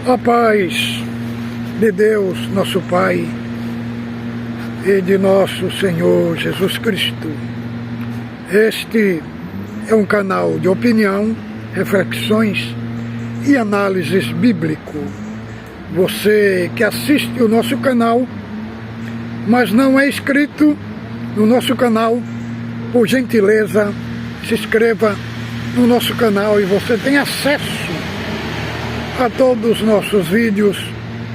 A paz de Deus, nosso Pai, e de nosso Senhor Jesus Cristo. Este é um canal de opinião, reflexões e análises bíblico. Você que assiste o nosso canal, mas não é inscrito no nosso canal, por gentileza, se inscreva no nosso canal e você tem acesso a todos os nossos vídeos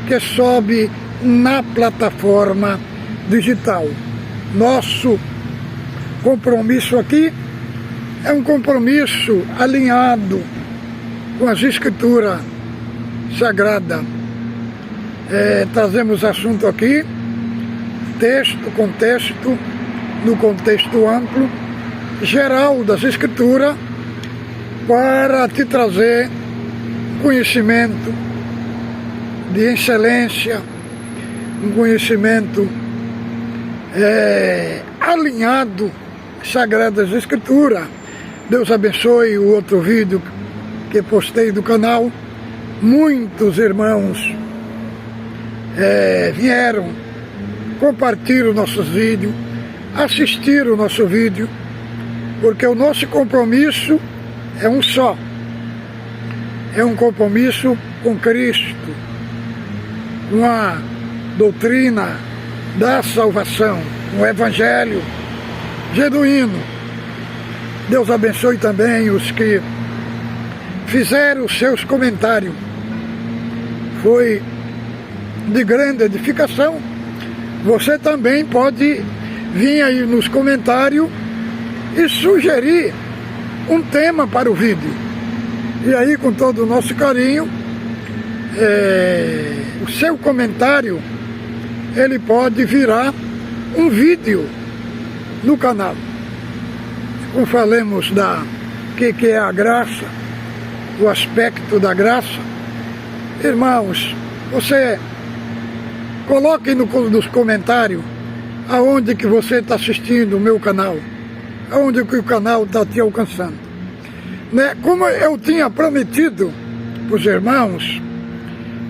que sobe na plataforma digital. Nosso compromisso aqui é um compromisso alinhado com as Escrituras Sagradas. Trazemos assunto aqui, texto, contexto, no contexto amplo, geral das Escrituras, para te trazer conhecimento de excelência, um conhecimento alinhado às Sagradas Escrituras. Deus abençoe o outro vídeo que postei do canal. Muitos irmãos vieram, compartilhar nossos vídeos, assistir o nosso vídeo, porque o nosso compromisso é um só. É um compromisso com Cristo, com a doutrina da salvação, com o Evangelho genuíno. Deus abençoe também os que fizeram os seus comentários. Foi de grande edificação. Você também pode vir aí nos comentários e sugerir um tema para o vídeo. E aí, com todo o nosso carinho, o seu comentário, ele pode virar um vídeo no canal. Como falamos que é a graça, o aspecto da graça, irmãos, você coloque nos comentários aonde que você está assistindo o meu canal, aonde que o canal está te alcançando. Como eu tinha prometido para os irmãos,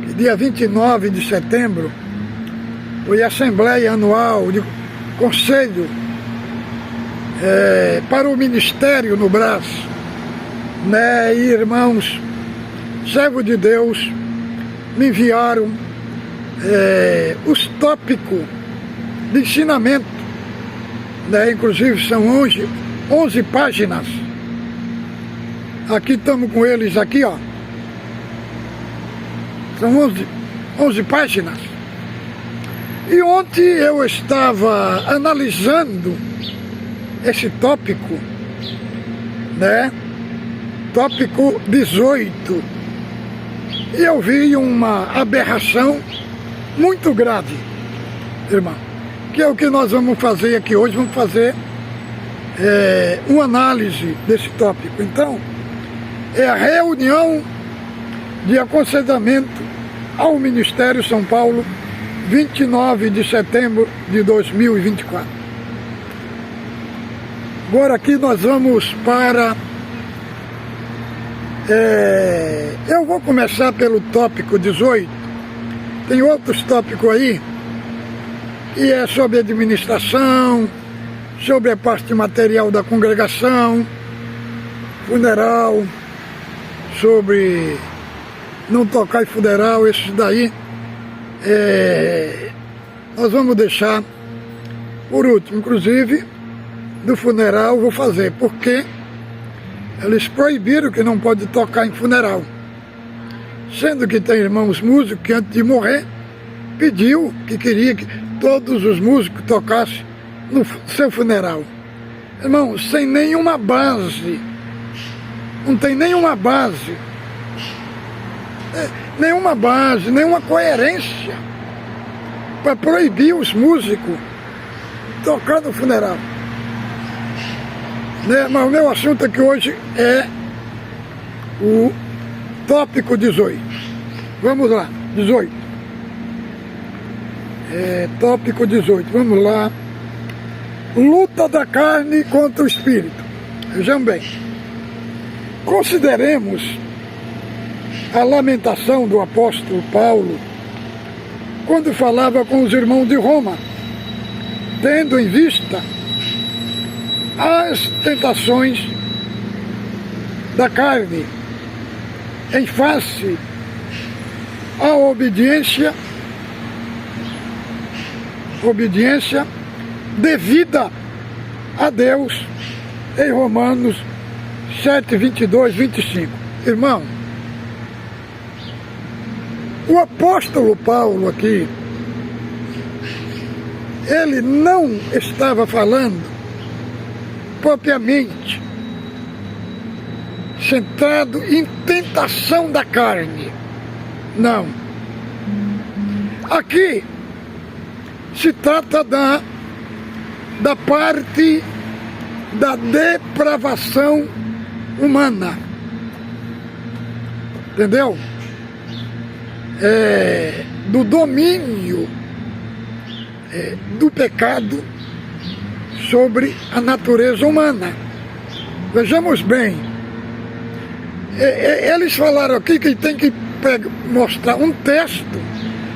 que dia 29 de setembro foi a Assembleia Anual de Conselho para o Ministério no Brás, e irmãos, servos de Deus, me enviaram os tópicos de ensinamento, inclusive são 11 páginas. Aqui estamos com eles aqui, ó. São 11 páginas. E ontem eu estava analisando esse tópico, tópico 18. E eu vi uma aberração muito grave, irmão. Que é o que nós vamos fazer aqui hoje. Vamos fazer uma análise desse tópico. Então, é a reunião de aconselhamento ao Ministério São Paulo, 29 de setembro de 2024. Agora aqui nós vamos para... eu vou começar pelo tópico 18. Tem outros tópicos aí, que é sobre administração, sobre a parte material da congregação, funeral, sobre não tocar em funeral, esses daí nós vamos deixar por último. Inclusive do funeral vou fazer, porque eles proibiram que não pode tocar em funeral, sendo que tem irmãos músicos que antes de morrer pediu que queria que todos os músicos tocassem no seu funeral. Irmão, sem nenhuma base. Não tem nenhuma base, nenhuma coerência para proibir os músicos tocar no funeral. Mas o meu assunto aqui hoje é o tópico 18. Vamos lá, 18. Tópico 18, vamos lá. Luta da carne contra o espírito. Vejam bem. Consideremos a lamentação do apóstolo Paulo, quando falava com os irmãos de Roma, tendo em vista as tentações da carne, em face à obediência devida a Deus, em Romanos 7, 22, 25. Irmão, o apóstolo Paulo aqui, ele não estava falando propriamente centrado em tentação da carne. Não. Aqui se trata da parte da depravação humana. Entendeu? Do domínio do pecado sobre a natureza humana. Vejamos bem, eles falaram aqui que tem que mostrar um texto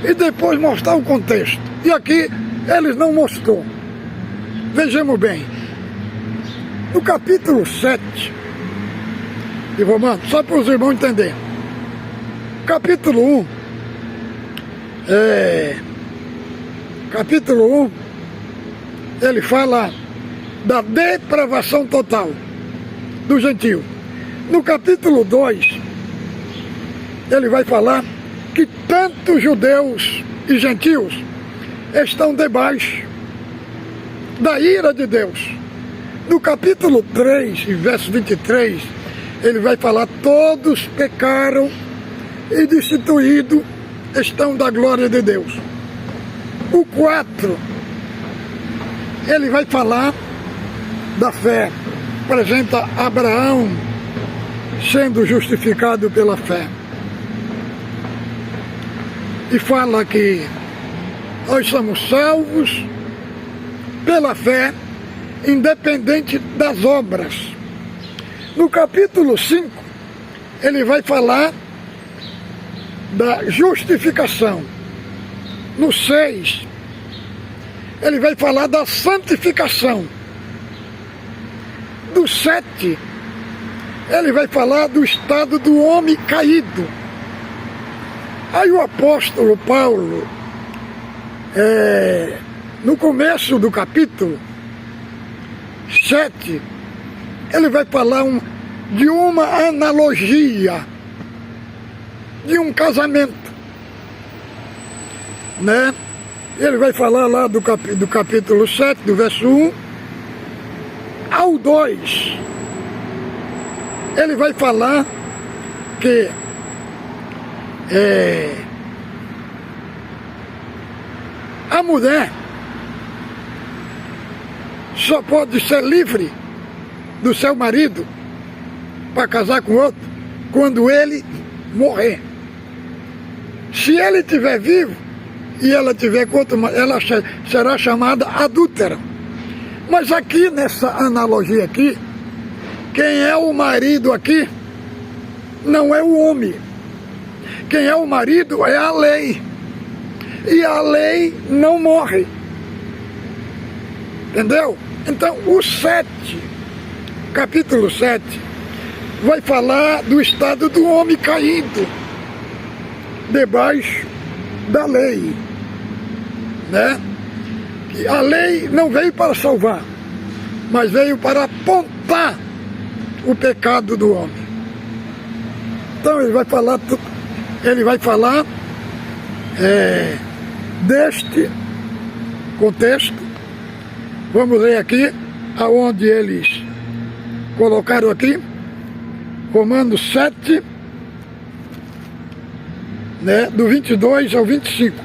e depois mostrar o contexto. E aqui eles não mostrou. Vejamos bem, no capítulo 7 de Romanos, só para os irmãos entenderem, capítulo 1, ele fala da depravação total do gentio. No capítulo 2, ele vai falar que tanto judeus e gentios estão debaixo da ira de Deus. No capítulo 3, verso 23, ele vai falar: todos pecaram e destituídos estão da glória de Deus. O 4, ele vai falar da fé, apresenta Abraão sendo justificado pela fé. E fala que nós somos salvos pela fé, independente das obras. No capítulo 5, ele vai falar da justificação. No 6, ele vai falar da santificação. Do 7, ele vai falar do estado do homem caído. Aí o apóstolo Paulo, no começo do capítulo 7, ele vai falar de uma analogia, de um casamento, né? Ele vai falar lá do capítulo 7, do verso 1 ao 2. Ele vai falar que a mulher só pode ser livre do seu marido para casar com outro quando ele morrer. Se ele estiver vivo e ela estiver com outro, ela será chamada adúltera. Mas aqui nessa analogia aqui, quem é o marido aqui não é o homem. Quem é o marido é a lei. E a lei não morre. Entendeu? Então o 7, capítulo 7, vai falar do estado do homem caído debaixo da lei, né? Que a lei não veio para salvar, mas veio para apontar o pecado do homem. Então ele vai falar deste contexto. Vamos ler aqui aonde eles colocaram aqui, Romanos 7, né, do 22 ao 25.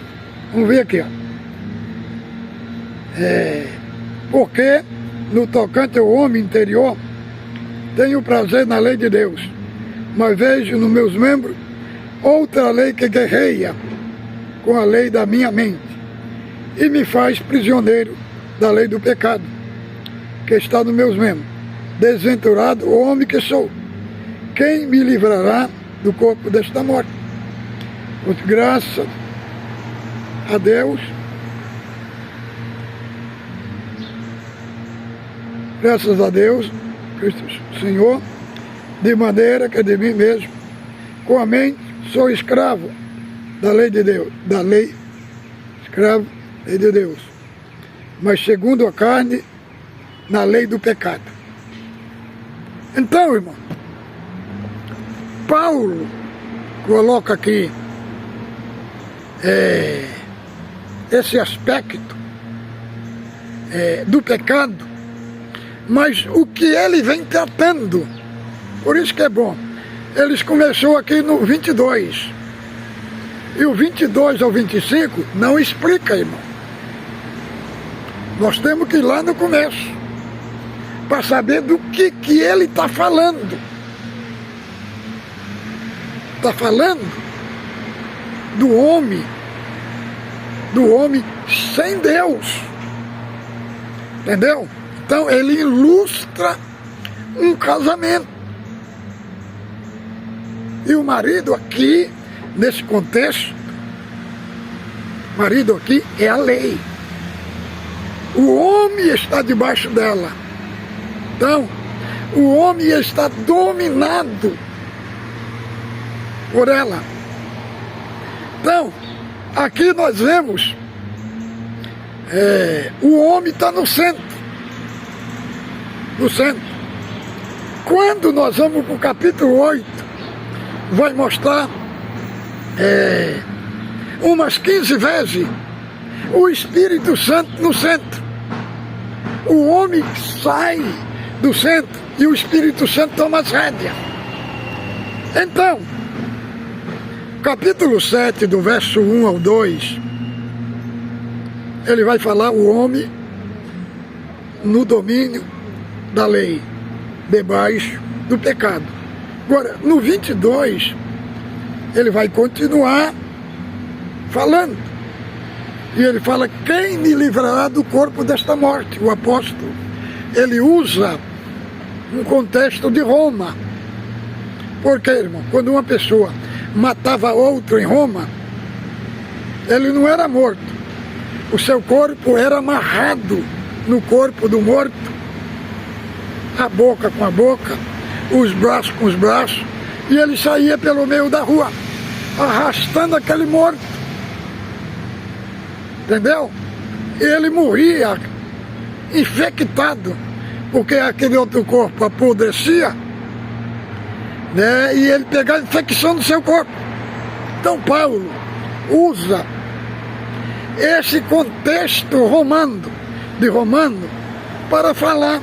Vamos ver aqui, ó. Porque no tocante ao homem interior tenho prazer na lei de Deus, mas vejo nos meus membros outra lei que guerreia com a lei da minha mente e me faz prisioneiro da lei do pecado que está nos meus membros. Desventurado o homem que sou, quem me livrará do corpo desta morte. Porque graças a Deus, Cristo Senhor, de maneira que de mim mesmo, com a mente, sou escravo da lei de Deus, escravo da lei de Deus, mas segundo a carne, na lei do pecado. Então, irmão, Paulo coloca aqui esse aspecto do pecado, mas o que ele vem tratando, por isso que é bom, eles começou aqui no 22, e o 22 ao 25 não explica, irmão. Nós temos que ir lá no começo, para saber do que ele está falando. Está falando do homem sem Deus. Entendeu? Então ele ilustra um casamento. E o marido aqui, nesse contexto, o marido aqui é a lei. O homem está debaixo dela. Então, o homem está dominado por ela. Então, aqui nós vemos, o homem está no centro. No centro. Quando nós vamos para o capítulo 8, vai mostrar umas 15 vezes o Espírito Santo no centro. O homem sai do centro e o Espírito Santo toma as rédeas. Então, capítulo 7, do verso 1 ao 2, ele vai falar o homem no domínio da lei, debaixo do pecado. Agora, no 22, ele vai continuar falando. E ele fala, quem me livrará do corpo desta morte? O apóstolo, ele usa um contexto de Roma. Porque, irmão, quando uma pessoa matava outro em Roma, ele não era morto. O seu corpo era amarrado no corpo do morto, a boca com a boca, os braços com os braços, e ele saía pelo meio da rua, arrastando aquele morto. Entendeu? E ele morria infectado, porque aquele outro corpo apodrecia, né? E ele pegava a infecção do seu corpo. Então Paulo usa esse contexto de Romano, para falar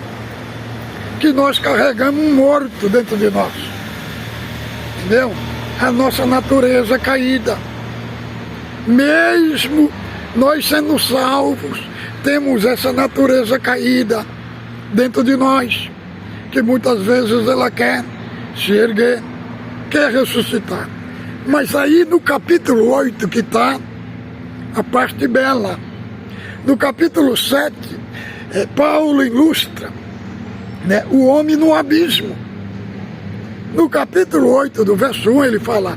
que nós carregamos um morto dentro de nós. Entendeu? A nossa natureza caída. Mesmo nós sendo salvos, temos essa natureza caída dentro de nós, que muitas vezes ela quer se erguer, quer ressuscitar. Mas aí no capítulo 8 que está a parte bela. No capítulo 7, Paulo ilustra, né, o homem no abismo. No capítulo 8, do verso 1, ele fala,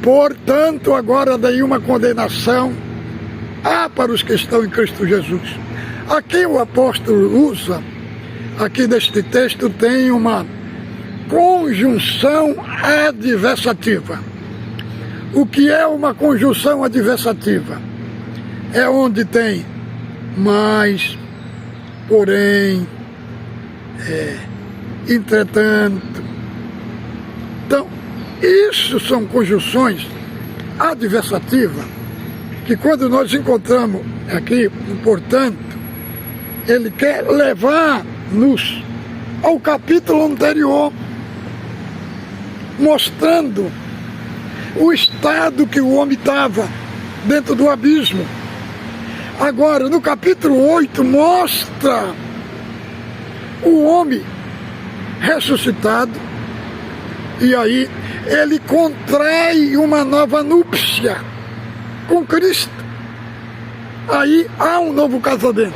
portanto, agora nenhuma condenação há para os que estão em Cristo Jesus. Aqui o apóstolo usa, aqui neste texto tem uma conjunção adversativa. O que é uma conjunção adversativa? É onde tem mas, porém, entretanto. Então, isso são conjunções adversativas, que quando nós encontramos aqui, portanto, ele quer levar-nos ao capítulo anterior, mostrando o estado que o homem estava dentro do abismo. Agora, no capítulo 8, mostra o homem ressuscitado, e aí ele contrai uma nova núpcia com Cristo. Aí há um novo casamento.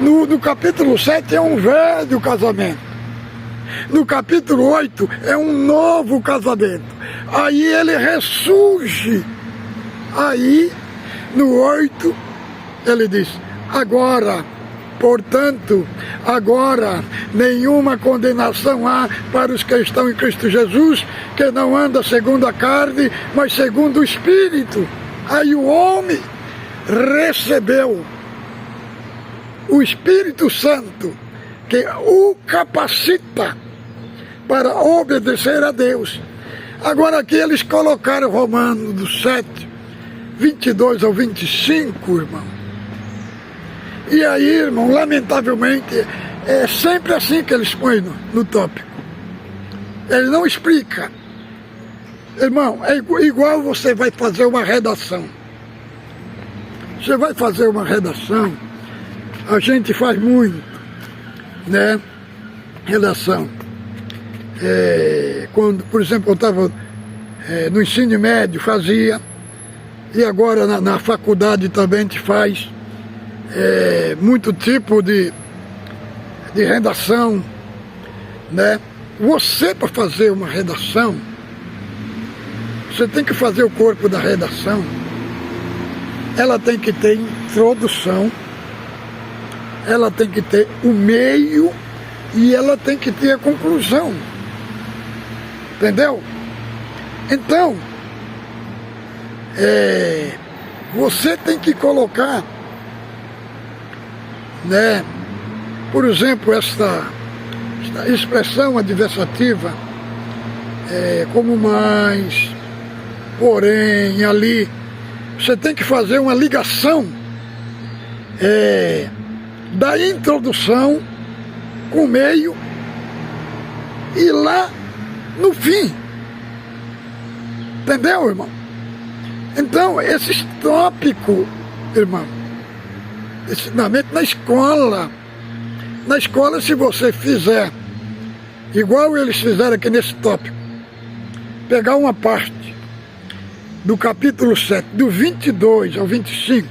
No capítulo 7 é um velho casamento. No capítulo 8 é um novo casamento. Aí ele ressurge. Aí, no 8, ele diz, agora, portanto, agora nenhuma condenação há para os que estão em Cristo Jesus, que não anda segundo a carne, mas segundo o Espírito. Aí o homem recebeu o Espírito Santo, que o capacita para obedecer a Deus. Agora aqui eles colocaram Romanos 7, 22 ao 25, irmão. E aí, irmão, lamentavelmente, é sempre assim que eles põem no tópico. Ele não explica. Irmão, é igual você vai fazer uma redação. Você vai fazer uma redação, a gente faz muito, né? Redação. Quando, por exemplo, eu estava no ensino médio, fazia, e agora na faculdade também a gente faz muito tipo de redação, né? Você, para fazer uma redação, você tem que fazer o corpo da redação. Ela tem que ter introdução, ela tem que ter o meio e ela tem que ter a conclusão. Entendeu? Então, você tem que colocar, né, por exemplo, esta expressão adversativa, como mais, porém, ali, você tem que fazer uma ligação da introdução com o meio e lá no fim. Entendeu, irmão? Então, esses tópicos, irmão, ensinamento na escola, se você fizer igual eles fizeram aqui nesse tópico, pegar uma parte do capítulo 7, do 22 ao 25,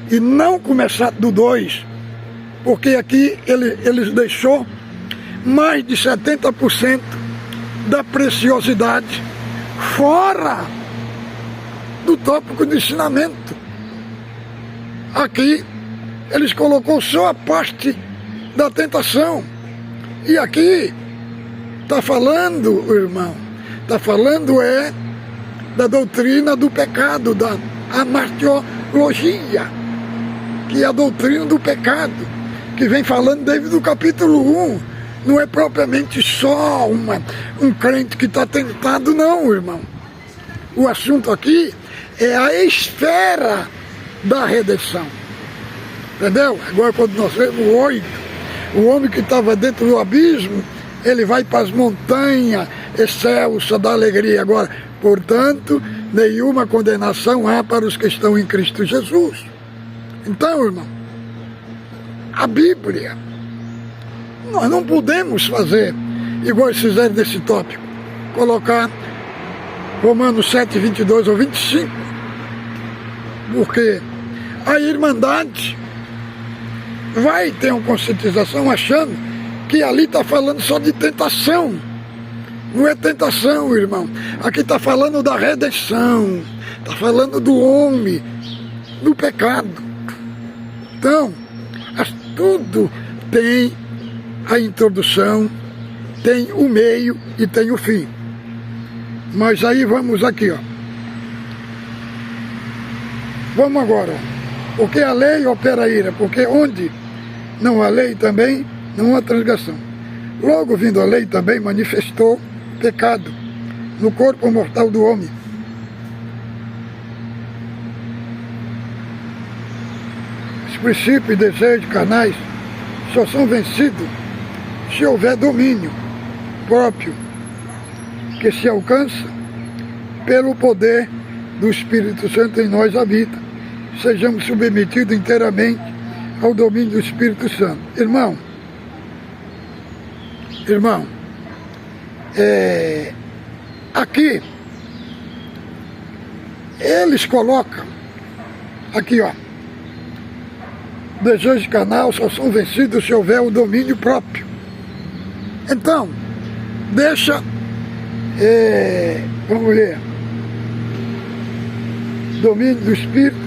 e não começar do 2, porque aqui eles deixou mais de 70% da preciosidade fora do tópico de ensinamento. Aqui eles colocou só a parte da tentação. E aqui está falando, irmão, está falando da doutrina do pecado, da amartiologia, que é a doutrina do pecado, que vem falando desde o capítulo 1. Não é propriamente só um crente que está tentado, não, irmão. O assunto aqui é a esfera da redenção. Entendeu? Agora quando nós vemos o 8, o homem que estava dentro do abismo, ele vai para as montanhas, excelso da alegria. Agora, portanto, nenhuma condenação há para os que estão em Cristo Jesus. Então, irmão, a Bíblia, nós não podemos fazer igual eles fizeram nesse tópico, colocar Romanos 7, 22 ou 25, porque a Irmandade vai ter uma conscientização achando que ali está falando só de tentação. Não é tentação, irmão. Aqui está falando da redenção, está falando do homem, do pecado. Então, tudo tem a introdução, tem o meio e tem o fim. Mas aí vamos aqui, ó. Vamos agora. Porque a lei opera a ira, porque onde não há lei também não há transgressão. Logo vindo a lei também manifestou pecado no corpo mortal do homem. Os princípios e desejos carnais só são vencidos se houver domínio próprio, que se alcança pelo poder do Espírito Santo em nós habita. Sejamos submetidos inteiramente ao domínio do Espírito Santo. Irmão, aqui eles colocam aqui, ó, desejos carnais só são vencidos se houver o domínio próprio. Então, deixa, vamos ver, domínio do Espírito,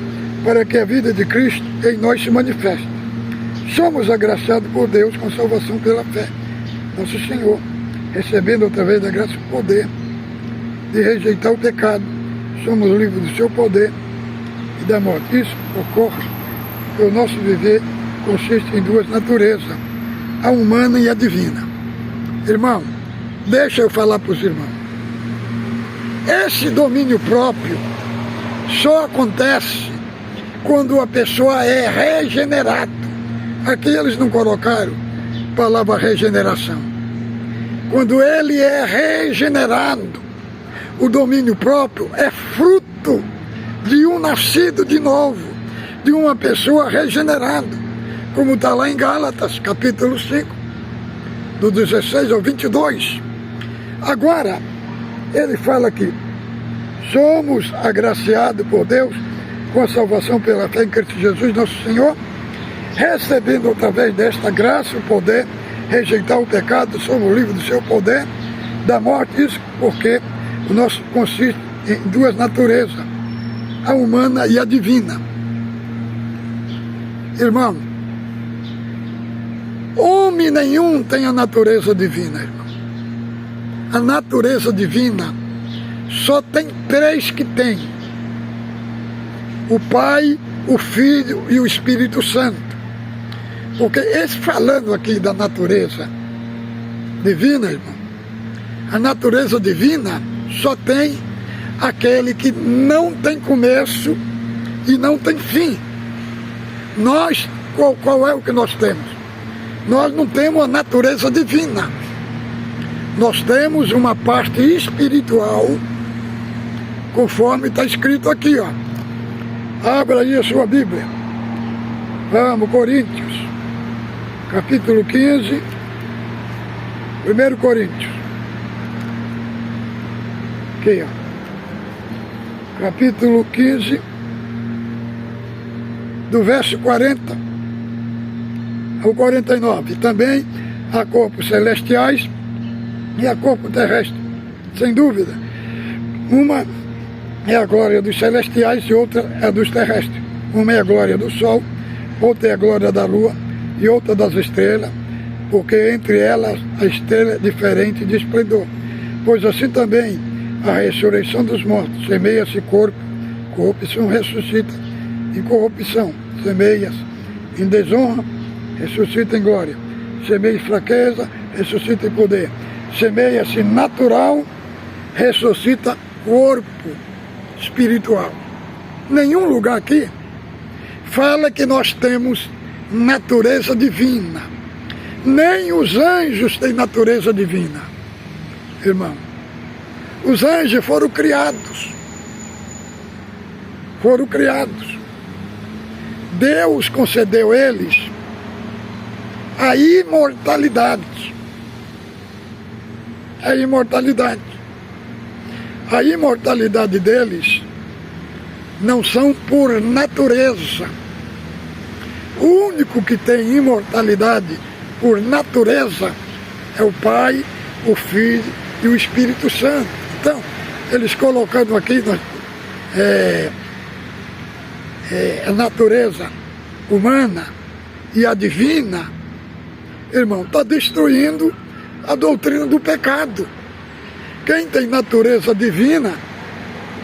para que a vida de Cristo em nós se manifeste. Somos agraciados por Deus com salvação pela fé, nosso Senhor, recebendo através da graça o poder de rejeitar o pecado. Somos livres do seu poder e da morte. Isso ocorre porque o nosso viver consiste em duas naturezas, a humana e a divina. Irmão, deixa eu falar para os irmãos. Esse domínio próprio só acontece quando a pessoa é regenerada. Aqui eles não colocaram a palavra regeneração. Quando ele é regenerado, o domínio próprio é fruto de um nascido de novo, de uma pessoa regenerada, como está lá em Gálatas, capítulo 5, do 16 ao 22. Agora, ele fala aqui, somos agraciados por Deus com a salvação pela fé em Cristo Jesus, nosso Senhor, recebendo através desta graça o poder, rejeitar o pecado, somos livres do seu poder, da morte, isso porque o nosso consiste em duas naturezas, a humana e a divina. Irmão, homem nenhum tem a natureza divina, irmão. A natureza divina só tem três que tem: o Pai, o Filho e o Espírito Santo. Porque esse falando aqui da natureza divina, irmão, a natureza divina só tem aquele que não tem começo e não tem fim. Nós, qual é o que nós temos? Nós não temos a natureza divina. Nós temos uma parte espiritual, conforme está escrito aqui, ó. Abra aí a sua Bíblia. Vamos, Coríntios, capítulo 15, 1 Coríntios. Aqui, ó. Capítulo 15, do verso 40 ao 49. Também há corpos celestiais e há corpo terrestre. Sem dúvida. Uma é a glória dos celestiais e outra é a dos terrestres. Uma é a glória do sol, outra é a glória da lua e outra das estrelas, porque entre elas a estrela é diferente de esplendor. Pois assim também a ressurreição dos mortos, semeia-se corpo, corrupção ressuscita em corrupção, semeia-se em desonra, ressuscita em glória, semeia-se fraqueza, ressuscita em poder, semeia-se natural, ressuscita corpo espiritual. Nenhum lugar aqui fala que nós temos natureza divina, nem os anjos têm natureza divina, irmão. Os anjos foram criados. Deus concedeu a eles a imortalidade. A imortalidade deles não são por natureza. O único que tem imortalidade por natureza é o Pai, o Filho e o Espírito Santo. Então, eles colocando aqui a natureza humana e a divina, irmão, está destruindo a doutrina do pecado. Quem tem natureza divina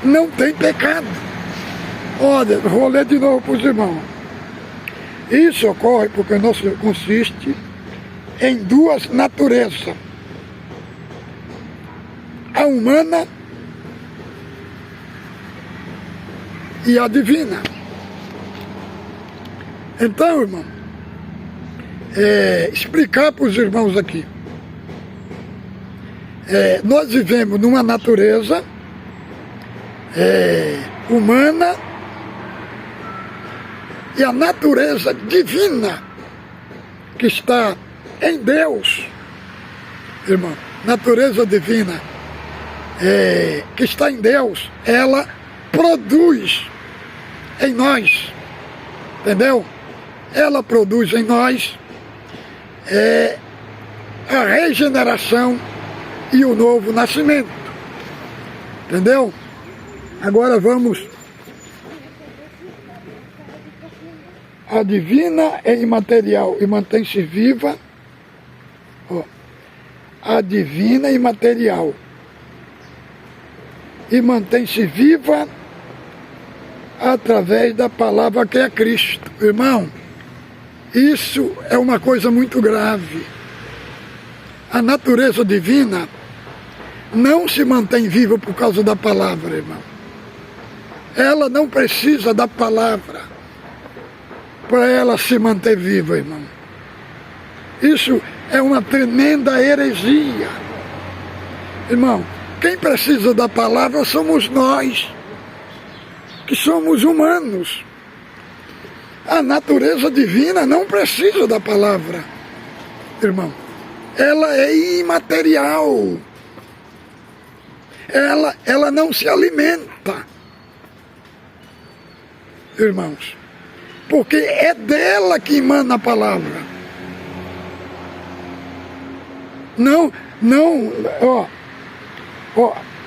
não tem pecado. Olha, vou ler de novo para os irmãos. Isso ocorre porque o nosso consiste em duas naturezas, a humana e a divina. Então, irmão, explicar para os irmãos aqui. Nós vivemos numa natureza humana e a natureza divina que está em Deus, irmão, natureza divina que está em Deus, ela produz em nós, entendeu? Ela produz em nós a regeneração e o novo nascimento. Entendeu? Agora vamos. A divina é imaterial e mantém-se viva. Ó, a divina é imaterial e mantém-se viva através da palavra que é Cristo. Irmão, isso é uma coisa muito grave. A natureza divina não se mantém viva por causa da palavra, irmão. Ela não precisa da palavra para ela se manter viva, irmão. Isso é uma tremenda heresia. Irmão, quem precisa da palavra somos nós, que somos humanos. A natureza divina não precisa da palavra, irmão. Ela é imaterial. Ela não se alimenta, irmãos, porque é dela que emana a palavra.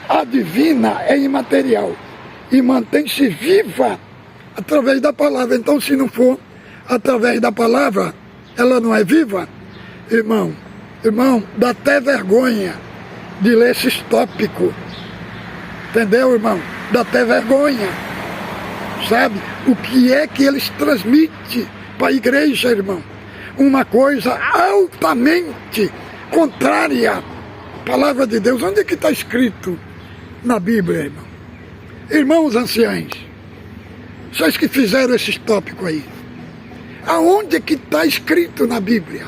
A divina é imaterial e mantém-se viva através da palavra. Então, se não for através da palavra, ela não é viva. Irmão, dá até vergonha de ler esses tópicos. Entendeu, irmão? Dá até vergonha. Sabe? O que é que eles transmitem para a igreja, irmão? Uma coisa altamente contrária à palavra de Deus. Onde é que está escrito na Bíblia, irmão? Irmãos anciãos, vocês que fizeram esses tópicos aí, aonde é que está escrito na Bíblia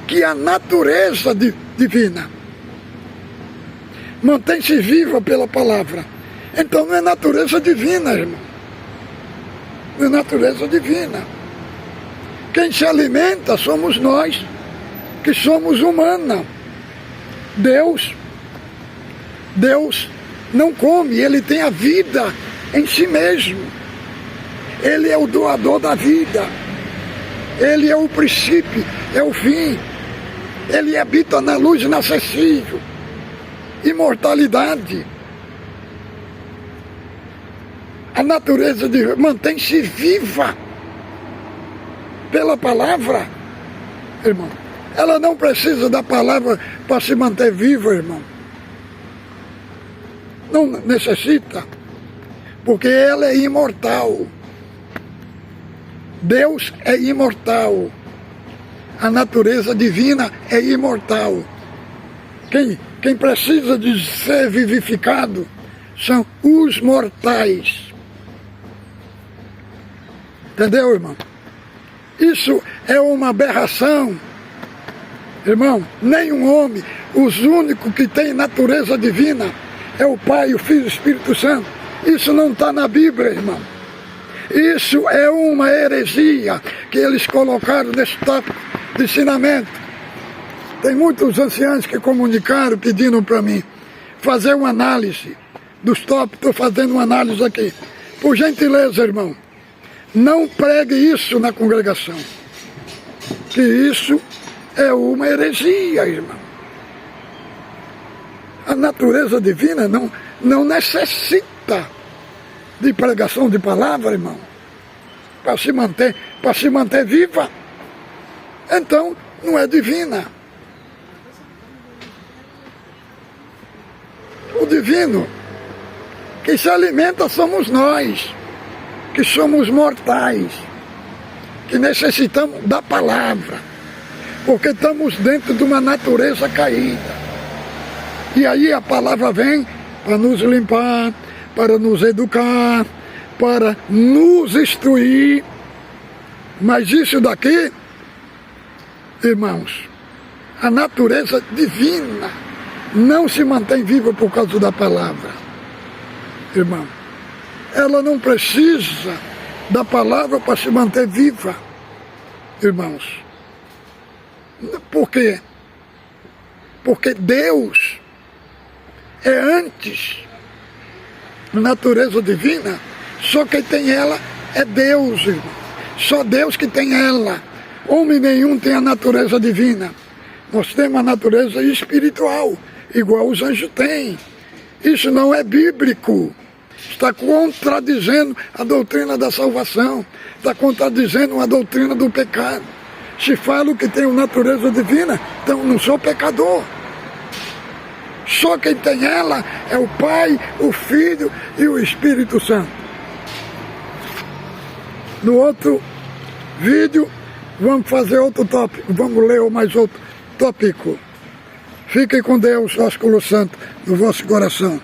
que a natureza divina mantém-se viva pela palavra? Então não é natureza divina, irmão. Não é natureza divina. Quem se alimenta somos nós, que somos humanos. Deus não come, Ele tem a vida em si mesmo. Ele é o doador da vida. Ele é o princípio, é o fim. Ele habita na luz inacessível. Imortalidade. A natureza mantém-se viva pela palavra, irmão. Ela não precisa da palavra para se manter viva, irmão. Não necessita, porque ela é imortal. Deus é imortal. A natureza divina é imortal. Quem precisa de ser vivificado são os mortais. Entendeu, irmão? Isso é uma aberração. Irmão, nenhum homem, os únicos que têm natureza divina é o Pai, o Filho e o Espírito Santo. Isso não está na Bíblia, irmão. Isso é uma heresia que eles colocaram nesse tópico de ensinamento. Tem muitos anciãos que comunicaram, pedindo para mim fazer uma análise dos tópicos. Estou fazendo uma análise aqui. Por gentileza, irmão, não pregue isso na congregação, que isso é uma heresia, irmão. A natureza divina não necessita de pregação de palavra, irmão, para se manter viva. Então, não é divina. O divino, quem se alimenta somos nós, que somos mortais, que necessitamos da palavra, porque estamos dentro de uma natureza caída. E aí a palavra vem para nos limpar, para nos educar, para nos instruir. Mas isso daqui, irmãos, a natureza divina não se mantém viva por causa da palavra. Irmão, ela não precisa da palavra para se manter viva, irmãos. Por quê? Porque Deus é antes. A natureza divina, só quem tem ela é Deus, irmão. Só Deus que tem ela. Homem nenhum tem a natureza divina. Nós temos a natureza espiritual, igual os anjos têm. Isso não é bíblico. Está contradizendo a doutrina da salvação. Está contradizendo a doutrina do pecado. Se falo que tenho natureza divina, então não sou pecador. Só quem tem ela é o Pai, o Filho e o Espírito Santo. No outro vídeo, vamos fazer outro tópico, vamos ler mais outro tópico. Fiquem com Deus, ósculo santo, no vosso coração.